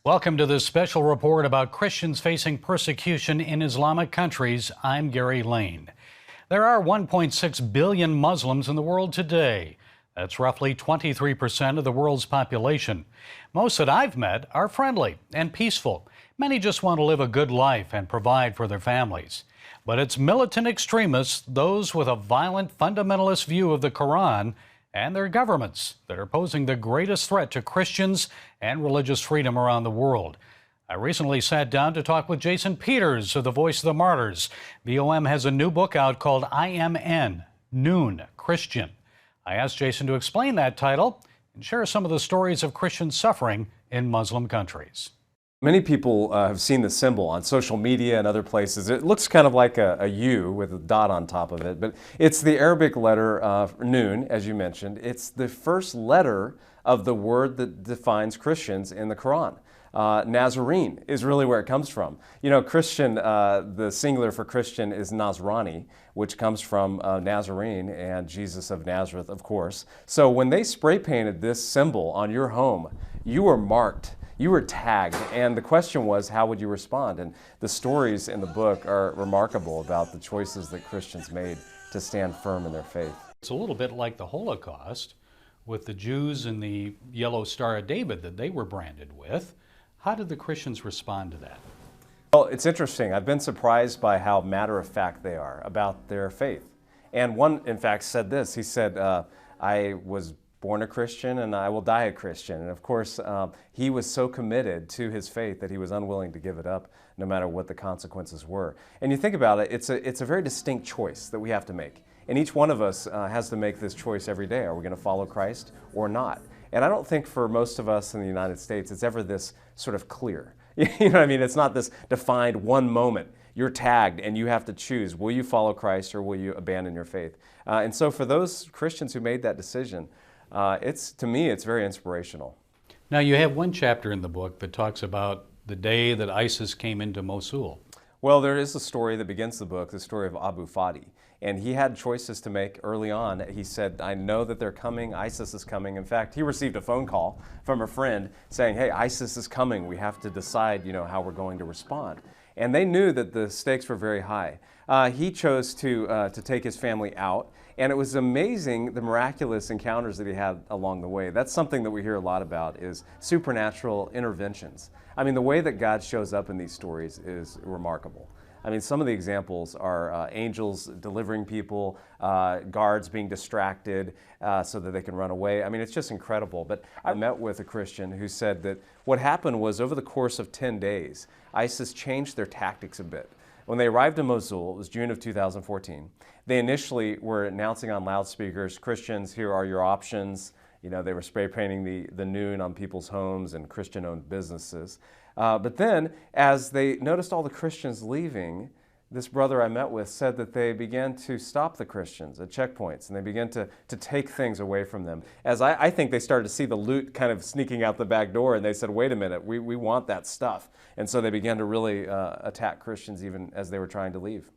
Welcome to this special report about Christians facing persecution in Islamic countries. I'm Gary Lane. There are 1.6 billion Muslims in the world today. That's roughly 23% of the world's population. Most that I've met are friendly and peaceful. Many just want to live a good life and provide for their families. But it's militant extremists, those with a violent fundamentalist view of the Quran and their governments, that are posing the greatest threat to Christians and religious freedom around the world. I recently sat down to talk with Jason Peters of the Voice of the Martyrs. VOM has a new book out called IMN, Noon, Christian. I asked Jason to explain that title and share some of the stories of Christian suffering in Muslim countries. Many people have seen the symbol on social media and other places. It looks kind of like a U with a dot on top of it, but it's the Arabic letter Nun, as you mentioned. It's the first letter of the word that defines Christians in the Quran. Nazarene is really where it comes from. You know, Christian, the singular for Christian is Nazrani, which comes from Nazarene and Jesus of Nazareth, of course. So when they spray painted this symbol on your home, you were marked. You were tagged, and the question was, how would you respond? And the stories in the book are remarkable about the choices that Christians made to stand firm in their faith. It's a little bit like the Holocaust with the Jews and the Yellow Star of David that they were branded with. How did the Christians respond to that? Well, it's interesting. I've been surprised by how matter-of-fact they are about their faith. And one, in fact, said this. He said, I was born a Christian and I will die a Christian. And of course, he was so committed to his faith that he was unwilling to give it up no matter what the consequences were. And you think about it, it's a very distinct choice that we have to make. And each one of us has to make this choice every day. Are we going to follow Christ or not? And I don't think for most of us in the United States, it's ever this sort of clear. You know what I mean? It's not this defined one moment. You're tagged and you have to choose. Will you follow Christ or will you abandon your faith? And so for those Christians who made that decision, to me, it's very inspirational. Now, you have one chapter in the book that talks about the day that ISIS came into Mosul. Well, there is a story that begins the book, the story of Abu Fadi. And he had choices to make early on. He said, I know that they're coming, ISIS is coming. In fact, he received a phone call from a friend saying, hey, ISIS is coming. We have to decide, how we're going to respond. And they knew that the stakes were very high. He chose to take his family out. And it was amazing the miraculous encounters that he had along the way. That's something that we hear a lot about, is supernatural interventions. I mean, the way that God shows up in these stories is remarkable. I mean, some of the examples are angels delivering people, guards being distracted so that they can run away. I mean, it's just incredible. But I met with a Christian who said that what happened was over the course of 10 days, ISIS changed their tactics a bit. When they arrived in Mosul, it was June of 2014, they initially were announcing on loudspeakers, Christians, here are your options. They were spray painting the Noon on people's homes and Christian-owned businesses. But then, as they noticed all the Christians leaving, this brother I met with said that they began to stop the Christians at checkpoints and they began to take things away from them. As I think they started to see the loot kind of sneaking out the back door, and they said, wait a minute, we want that stuff. And so they began to really attack Christians even as they were trying to leave.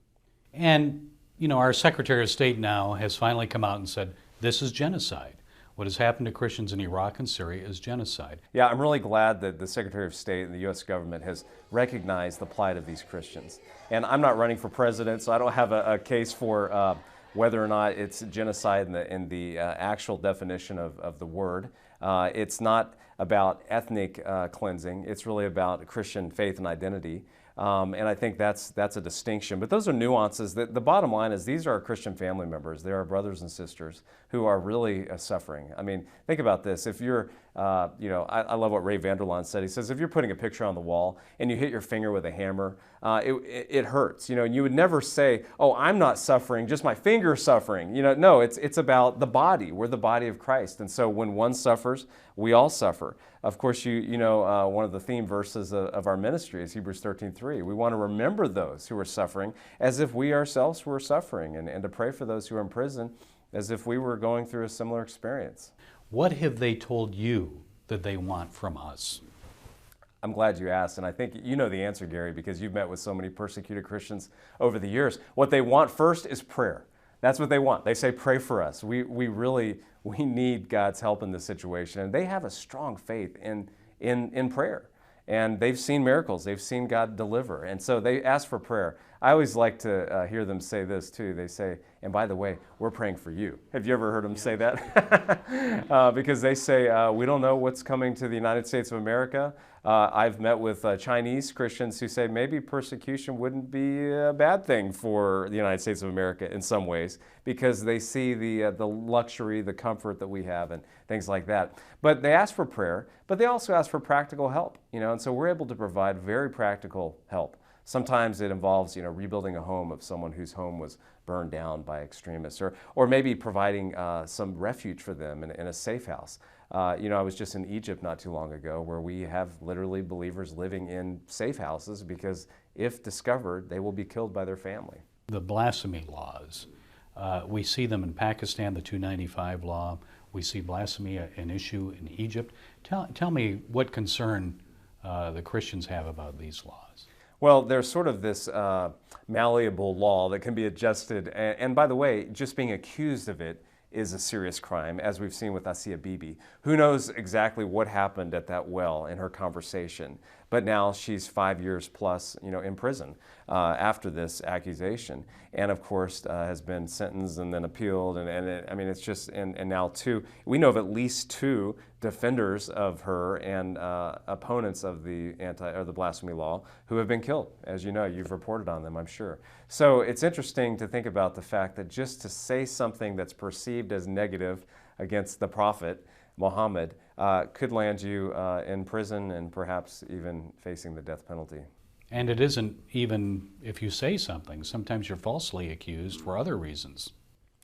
And, our Secretary of State now has finally come out and said, this is genocide. What has happened to Christians in Iraq and Syria is genocide. Yeah, I'm really glad that the Secretary of State and the U.S. government has recognized the plight of these Christians. And I'm not running for president, so I don't have a case for whether or not it's genocide in the actual definition of the word. It's not about ethnic cleansing. It's really about Christian faith and identity. And I think that's a distinction. But those are nuances. The bottom line is these are our Christian family members. They are brothers and sisters who are really suffering. I mean, think about this. If you're, I love what Ray Vander Laan said. He says, if you're putting a picture on the wall and you hit your finger with a hammer, it hurts. And you would never say, oh, I'm not suffering, just my finger's suffering. No, it's about the body. We're the body of Christ. And so when one suffers, we all suffer. Of course, one of the theme verses of our ministry is Hebrews 13:3. We want to remember those who are suffering as if we ourselves were suffering, and to pray for those who are in prison as if we were going through a similar experience. What have they told you that they want from us? I'm glad you asked, and I think you know the answer, Gary, because you've met with so many persecuted Christians over the years. What they want first is prayer. That's what they want. They say, pray for us. We need God's help in this situation. And they have a strong faith in prayer. and they've seen miracles. They've seen God deliver. And so they ask for prayer. I always like to hear them say this too. They say, and by the way, we're praying for you. Have you ever heard them say that? Because they say, we don't know what's coming to the United States of America. I've met with Chinese Christians who say maybe persecution wouldn't be a bad thing for the United States of America in some ways, because they see the luxury, the comfort that we have and things like that. But they ask for prayer, but they also ask for practical help, and so we're able to provide very practical help. Sometimes it involves, rebuilding a home of someone whose home was burned down by extremists, or maybe providing some refuge for them in a safe house. I was just in Egypt not too long ago, where we have literally believers living in safe houses because if discovered, they will be killed by their family. The blasphemy laws, we see them in Pakistan, the 295 law. We see blasphemy an issue in Egypt. Tell me what concern the Christians have about these laws. Well, there's sort of this malleable law that can be adjusted. And by the way, just being accused of it is a serious crime, as we've seen with Asiya Bibi. Who knows exactly what happened at that well in her conversation, but now she's 5 years plus, in prison after this accusation, and of course has been sentenced and then appealed, it's just, and now we know of at least 2 defenders of her and opponents of the blasphemy law who have been killed. As you know, you've reported on them, I'm sure. So it's interesting to think about the fact that just to say something that's perceived as negative against the prophet Muhammad could land you in prison and perhaps even facing the death penalty. And it isn't even if you say something. Sometimes you're falsely accused for other reasons.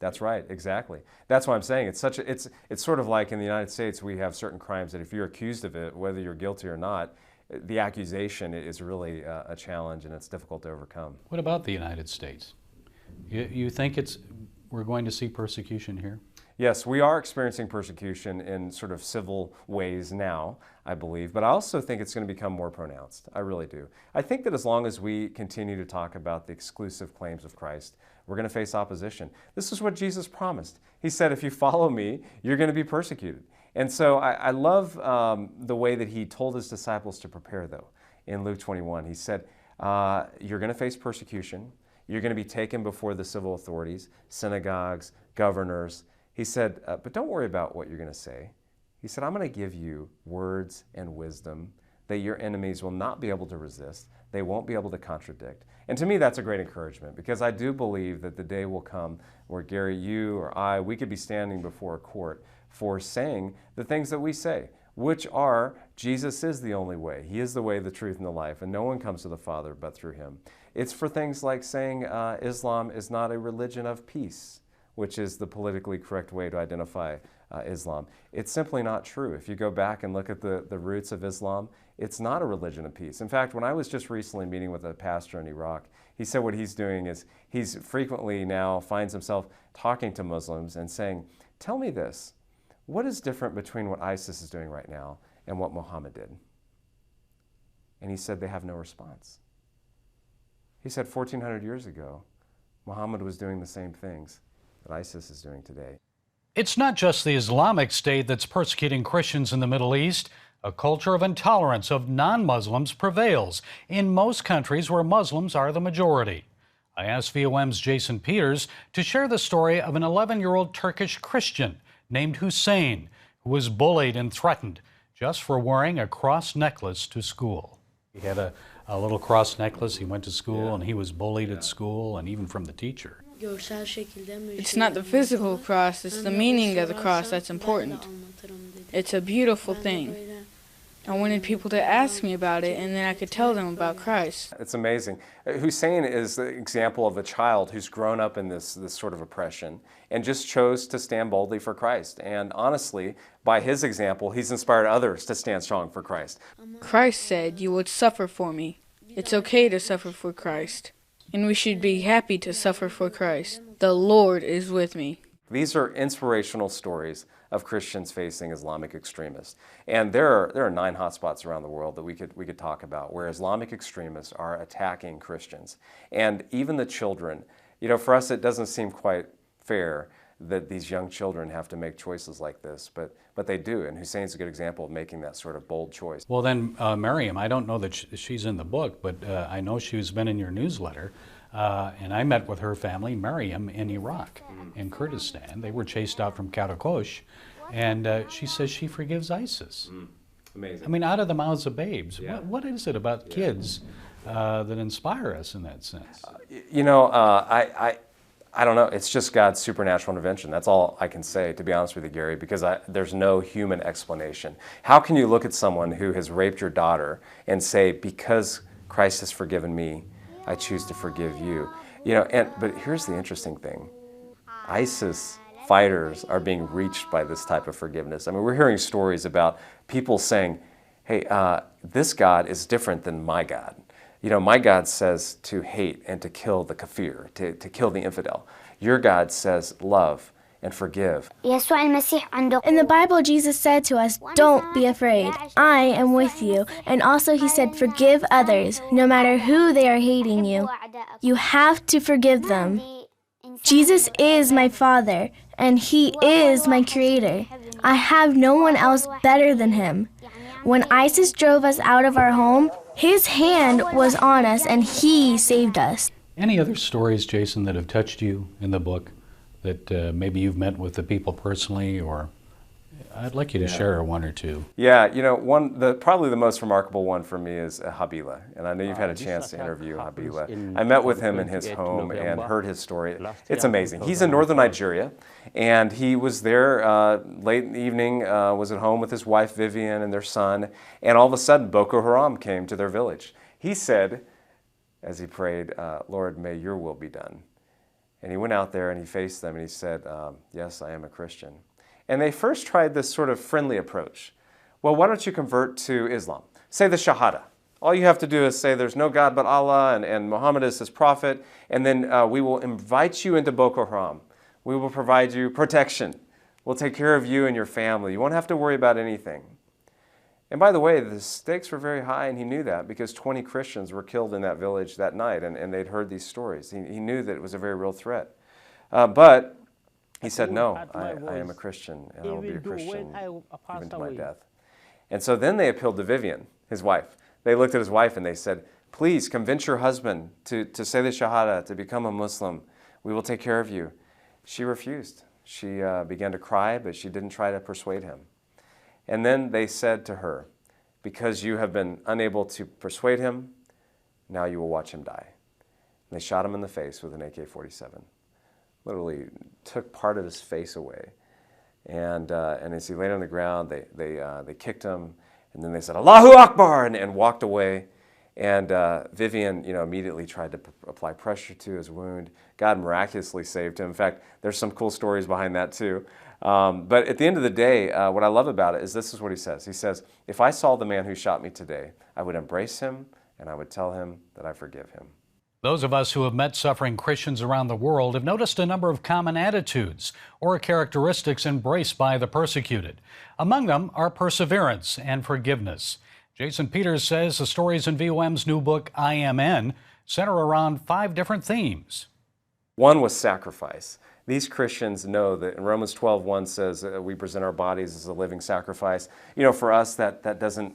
That's right, exactly. That's why I'm saying it's sort of like in the United States we have certain crimes that if you're accused of it, whether you're guilty or not, the accusation is really a challenge and it's difficult to overcome. What about the United States? You think we're going to see persecution here? Yes, we are experiencing persecution in sort of civil ways now, I believe, but I also think it's going to become more pronounced. I really do. I think that as long as we continue to talk about the exclusive claims of Christ, we're going to face opposition. This is what Jesus promised. He said, if you follow me, you're going to be persecuted. And so I love the way that he told his disciples to prepare, though. In Luke 21, he said, you're going to face persecution. You're going to be taken before the civil authorities, synagogues, governors. He said, but don't worry about what you're going to say. He said, I'm going to give you words and wisdom that your enemies will not be able to resist. They won't be able to contradict. And to me, that's a great encouragement, because I do believe that the day will come where, Gary, you or I, we could be standing before a court for saying the things that we say, which are, Jesus is the only way. He is the way, the truth, and the life, and no one comes to the Father but through him. It's for things like saying Islam is not a religion of peace, which is the politically correct way to identify Islam. It's simply not true. If you go back and look at the roots of Islam, it's not a religion of peace. In fact, when I was just recently meeting with a pastor in Iraq, he said what he's doing is he's frequently now finds himself talking to Muslims and saying, tell me this, what is different between what ISIS is doing right now and what Muhammad did? And he said they have no response. He said 1,400 years ago, Muhammad was doing the same things that ISIS is doing today. It's not just the Islamic State that's persecuting Christians in the Middle East. A culture of intolerance of non-Muslims prevails in most countries where Muslims are the majority. I asked VOM's Jason Peters to share the story of an 11-year-old Turkish Christian named Hussein, who was bullied and threatened just for wearing a cross necklace to school. He had a little cross necklace. He went to school and he was bullied at school and even from the teacher. It's not the physical cross, it's the meaning of the cross that's important. It's a beautiful thing. I wanted people to ask me about it, and then I could tell them about Christ. It's amazing. Hussein is the example of a child who's grown up in this sort of oppression and just chose to stand boldly for Christ. And honestly, by his example, he's inspired others to stand strong for Christ. Christ said, "You would suffer for me." It's okay to suffer for Christ. And we should be happy to suffer for Christ. The Lord is with me. These are inspirational stories of Christians facing Islamic extremists. And there are 9 hotspots around the world that we could talk about where Islamic extremists are attacking Christians. And even the children, for us it doesn't seem quite fair that these young children have to make choices like this, but they do, and Hussein's a good example of making that sort of bold choice. Well then, Miriam, I don't know that she's in the book, but I know she's been in your newsletter, and I met with her family, Miriam, in Iraq, in Kurdistan. They were chased out from Karakosh, and she says she forgives ISIS. Amazing. I mean, out of the mouths of babes. Yeah. What is it about kids that inspire us in that sense? You know, I don't know. It's just God's supernatural intervention. That's all I can say, to be honest with you, Gary, because there's no human explanation. How can you look at someone who has raped your daughter and say, because Christ has forgiven me, I choose to forgive you? You know, but here's the interesting thing. ISIS fighters are being reached by this type of forgiveness. I mean, we're hearing stories about people saying, hey, this God is different than my God. You know, my God says to hate and to kill the kafir, to kill the infidel. Your God says love and forgive. In the Bible, Jesus said to us, don't be afraid. I am with you. And also he said, forgive others, no matter who they are hating you. You have to forgive them. Jesus is my Father, and he is my Creator. I have no one else better than him. When ISIS drove us out of our home, his hand was on us, and he saved us. Any other stories, Jason, that have touched you in the book that maybe you've met with the people personally, or I'd like you to share one or two. Yeah, you know, probably the most remarkable one for me is Habila, and I know you've had a chance to interview Habila. I met with him in his home and heard his story. It's amazing. He's in northern Nigeria, and he was there late in the evening, was at home with his wife Vivian and their son, and all of a sudden Boko Haram came to their village. He said, as he prayed, Lord, may your will be done. And he went out there and he faced them and he said, yes, I am a Christian. And they first tried this sort of friendly approach. Well, why don't you convert to Islam? Say the Shahada. All you have to do is say there's no God but Allah and Muhammad is his prophet, and then we will invite you into Boko Haram. We will provide you protection. We'll take care of you and your family. You won't have to worry about anything. And by the way, the stakes were very high, and he knew that because 20 Christians were killed in that village that night, and they'd heard these stories. He knew that it was a very real threat. But he said, no, I am a Christian, and I will be a Christian even to my death. And so then they appealed to Vivian, his wife. They looked at his wife and they said, please convince your husband to say the Shahada, to become a Muslim. We will take care of you. She refused. She began to cry, but she didn't try to persuade him. And then they said to her, because you have been unable to persuade him, now you will watch him die. And they shot him in the face with an AK-47. Literally took part of his face away. And as he laid on the ground, they kicked him, and then they said, Allahu Akbar, and walked away. And Vivian, immediately tried to apply pressure to his wound. God miraculously saved him. In fact, there's some cool stories behind that too. But at the end of the day, what I love about it is this is what he says. He says, if I saw the man who shot me today, I would embrace him and I would tell him that I forgive him. Those of us who have met suffering Christians around the world have noticed a number of common attitudes or characteristics embraced by the persecuted. Among them are perseverance and forgiveness. Jason Peters says the stories in VOM's new book, I Am In, center around 5 different themes. One was sacrifice. These Christians know that in Romans 12:1 says we present our bodies as a living sacrifice. For us, that doesn't,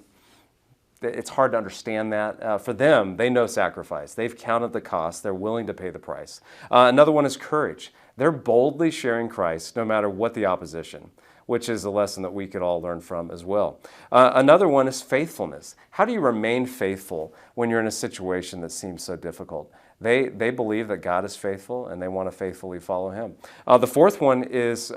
it's hard to understand that. For them, they know sacrifice. They've counted the cost. They're willing to pay the price. Another one is courage. They're boldly sharing Christ no matter what the opposition, which is a lesson that we could all learn from as well. Another one is faithfulness. How do you remain faithful when you're in a situation that seems so difficult? They believe that God is faithful and they want to faithfully follow him. The fourth one is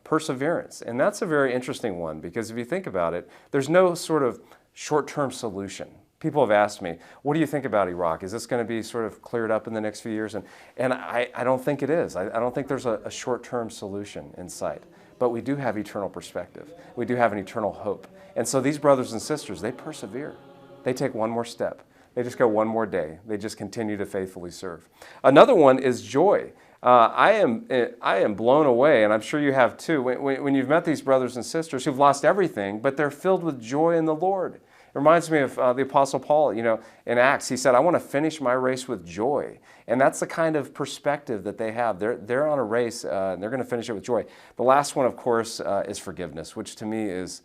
perseverance. And that's a very interesting one because if you think about it, there's no sort of short-term solution. People have asked me, what do you think about Iraq? Is this going to be sort of cleared up in the next few years? And I don't think it is. I don't think there's a short-term solution in sight. But we do have eternal perspective. We do have an eternal hope. And so these brothers and sisters, they persevere. They take one more step. They just go one more day. They just continue to faithfully serve. Another one is joy. I am blown away, and I'm sure you have too, when you've met these brothers and sisters who've lost everything, but they're filled with joy in the Lord. It reminds me of the Apostle Paul, in Acts. He said, I want to finish my race with joy. And that's the kind of perspective that they have. They're on a race, and they're going to finish it with joy. The last one, of course, is forgiveness, which to me it's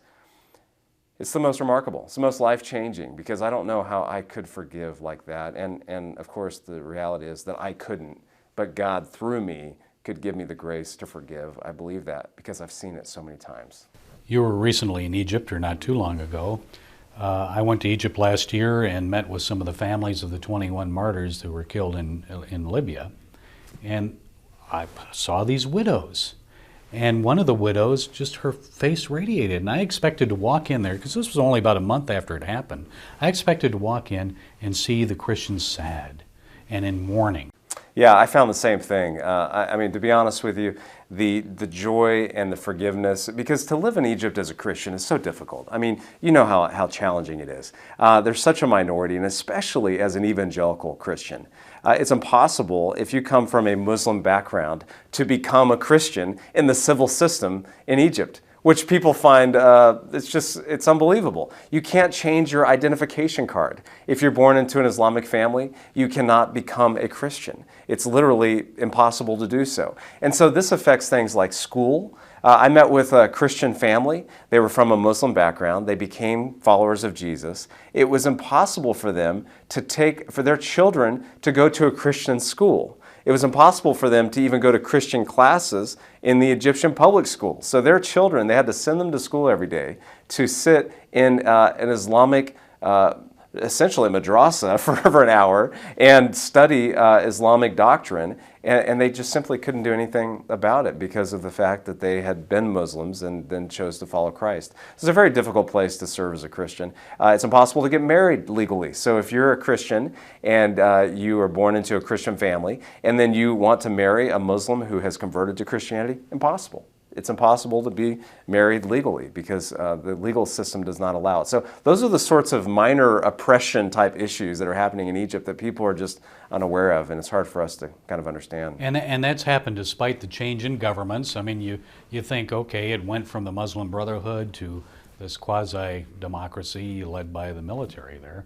the most remarkable. It's the most life-changing, because I don't know how I could forgive like that. And of course, the reality is that I couldn't. But God, through me, could give me the grace to forgive. I believe that because I've seen it so many times. You were recently in Egypt, or not too long ago. I went to Egypt last year and met with some of the families of the 21 martyrs who were killed in Libya. And I saw these widows. And one of the widows, just her face radiated. And I expected to walk in there, because this was only about a month after it happened. I expected to walk in and see the Christians sad and in mourning. Yeah, I found the same thing. I mean, to be honest with you, the joy and the forgiveness, because to live in Egypt as a Christian is so difficult. I mean, you know how challenging it is. There's such a minority, and especially as an evangelical Christian. It's impossible, if you come from a Muslim background, to become a Christian in the civil system in Egypt, which people find, it's unbelievable. You can't change your identification card. If you're born into an Islamic family, you cannot become a Christian. It's literally impossible to do so. And so this affects things like school. I met with a Christian family. They were from a Muslim background. They became followers of Jesus. It was impossible for them for their children to go to a Christian school. It was impossible for them to even go to Christian classes in the Egyptian public school. So their children, they had to send them to school every day to sit in an Islamic, essentially madrasa for an hour and study Islamic doctrine. And they just simply couldn't do anything about it because of the fact that they had been Muslims and then chose to follow Christ. It's a very difficult place to serve as a Christian. It's impossible to get married legally. So if you're a Christian and you are born into a Christian family and then you want to marry a Muslim who has converted to Christianity, impossible. It's impossible to be married legally because the legal system does not allow it. So those are the sorts of minor oppression type issues that are happening in Egypt that people are just unaware of, and it's hard for us to kind of understand. And that's happened despite the change in governments. I mean, you think, okay, it went from the Muslim Brotherhood to this quasi-democracy led by the military there.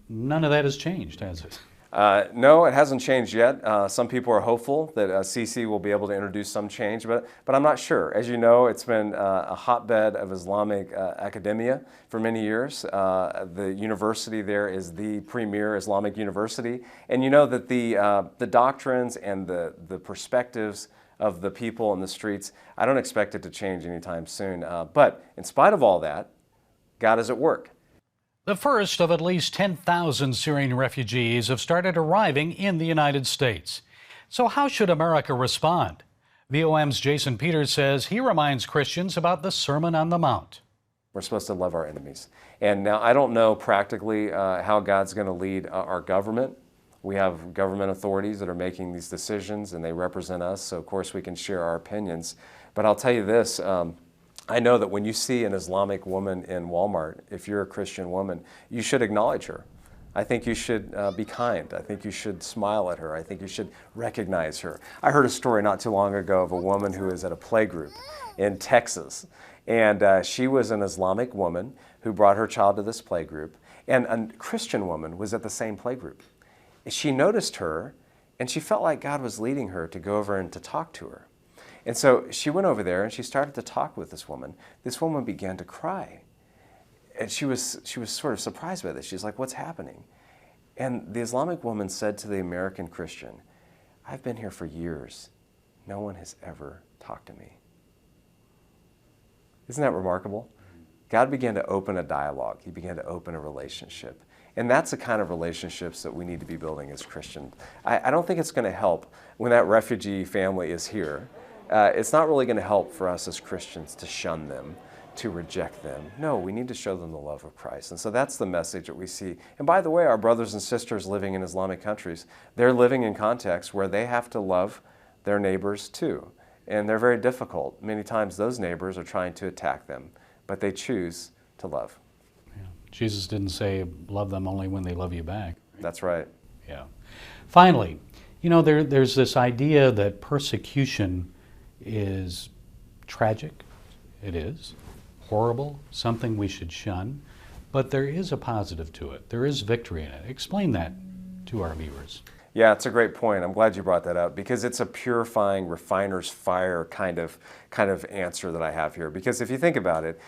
None of that has changed, has it? No, it hasn't changed yet. Some people are hopeful that Sisi will be able to introduce some change, but I'm not sure. As you know, it's been a hotbed of Islamic academia for many years. The university there is the premier Islamic university, and you know that the doctrines and the perspectives of the people in the streets, I don't expect it to change anytime soon. But in spite of all that, God is at work. The first of at least 10,000 Syrian refugees have started arriving in the United States. So how should America respond? VOM's Jason Peters says he reminds Christians about the Sermon on the Mount. We're supposed to love our enemies. And now I don't know practically how God's going to lead our government. We have government authorities that are making these decisions and they represent us, so of course we can share our opinions. But I'll tell you this, I know that when you see an Islamic woman in Walmart, if you're a Christian woman, you should acknowledge her. I think you should be kind. I think you should smile at her. I think you should recognize her. I heard a story not too long ago of a woman who was at a playgroup in Texas. And she was an Islamic woman who brought her child to this playgroup. And a Christian woman was at the same playgroup. She noticed her, and she felt like God was leading her to go over and to talk to her. And so she went over there and she started to talk with this woman. This woman began to cry. And she was sort of surprised by this. She's like, what's happening? And the Islamic woman said to the American Christian, I've been here for years. No one has ever talked to me. Isn't that remarkable? God began to open a dialogue. He began to open a relationship. And that's the kind of relationships that we need to be building as Christians. I don't think it's going to help when that refugee family is here. It's not really going to help for us as Christians to shun them, to reject them. No, we need to show them the love of Christ. And so that's the message that we see. And by the way, our brothers and sisters living in Islamic countries, they're living in contexts where they have to love their neighbors too. And they're very difficult. Many times those neighbors are trying to attack them, but they choose to love. Yeah. Jesus didn't say love them only when they love you back. That's right. Yeah. Finally, you know, there's this idea that persecution is tragic. It is horrible, something we should shun. but there is a positive to it. There is victory in it. Explain that to our viewers. Yeah, it's a great point. I'm glad you brought that up because it's a purifying, refiner's fire kind of answer that I have here. Because if you think about it,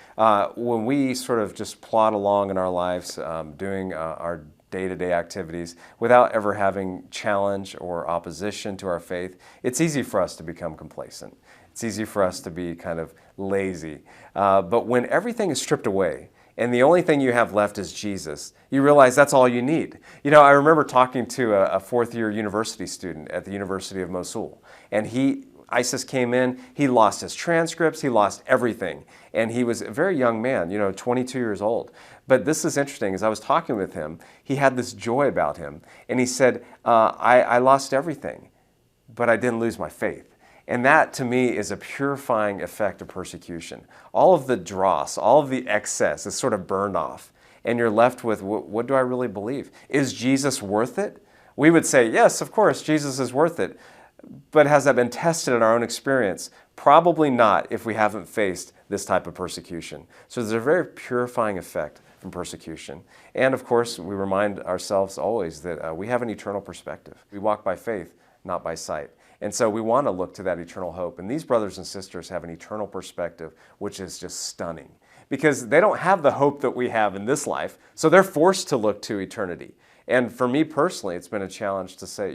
when we sort of just plod along in our lives, doing our day-to-day activities without ever having challenge or opposition to our faith, it's easy for us to become complacent. It's easy for us to be kind of lazy. But when everything is stripped away, and the only thing you have left is Jesus, you realize that's all you need. You know, I remember talking to a fourth-year university student at the University of Mosul, and ISIS came in, he lost his transcripts, he lost everything, and he was a very young man, 22 years old. But this is interesting, as I was talking with him, he had this joy about him, and he said, I lost everything, but I didn't lose my faith. And that, to me, is a purifying effect of persecution. All of the dross, all of the excess is sort of burned off. And you're left with, what do I really believe? Is Jesus worth it? We would say, yes, of course, Jesus is worth it. But has that been tested in our own experience? Probably not if we haven't faced this type of persecution. So there's a very purifying effect from persecution. And of course, we remind ourselves always that we have an eternal perspective. We walk by faith, not by sight. And so we want to look to that eternal hope. And these brothers and sisters have an eternal perspective, which is just stunning. Because they don't have the hope that we have in this life, so they're forced to look to eternity. And for me personally, it's been a challenge to say,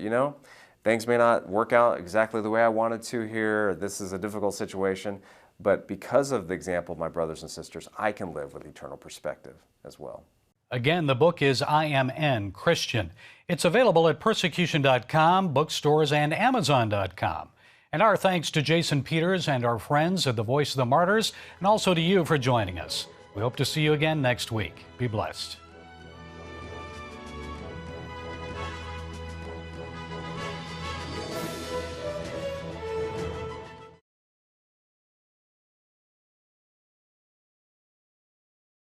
things may not work out exactly the way I wanted to here. This is a difficult situation. But because of the example of my brothers and sisters, I can live with eternal perspective as well. Again, the book is I Am N Christian. It's available at persecution.com, bookstores, and amazon.com. And our thanks to Jason Peters and our friends at the Voice of the Martyrs, and also to you for joining us. We hope to see you again next week. Be blessed.